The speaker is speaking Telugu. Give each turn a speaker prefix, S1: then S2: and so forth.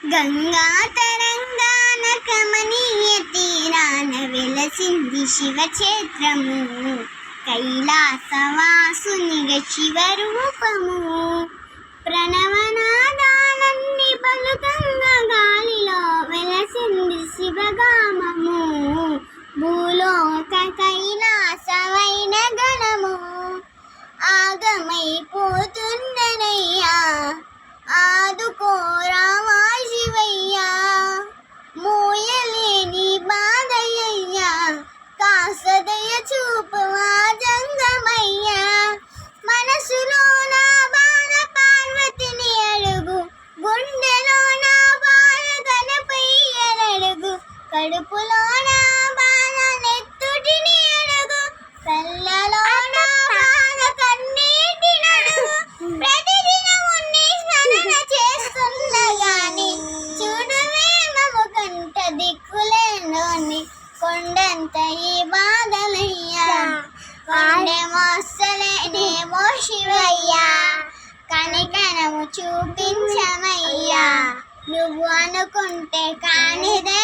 S1: గంగా తరంగాన కమనీయ తీరాన వెలసింది శివక్షేత్రము, కైలాసవాసునిగా శివరూపము. ప్రణవనాదాలన్నీ పలుకంగా గాలిలో వెలసింది శివగామము, భూలోక కైలాసమైన గణము. ఆగమైపోతున్ననయ్యా ఆదుకోరావా శివయ్యా, మోయలేని బాధయ్యా కాసదయ చూపవా జంగమయ్యా. మనసులో నా బాధ పార్వతిని అడుగు, గుండెలో నా బాధ గణపయ్యనడుగు, కడుపులో నా బాధ నెత్తుటిని అడుగు, కళ్ళలో నా బాధ కన్నీటినడుగు. ప్రతిదినము నీ స్మరణ చేస్తున్నగాని చూడువేమము కంట దిక్కులేనోని, కొండంత ఈ బాధలయ్యా కొండేమో అస్సలేనేమో శివయ్యా, కనికరము చూపించమయ్యా. నువ్వు అనుకుంటే కానిదే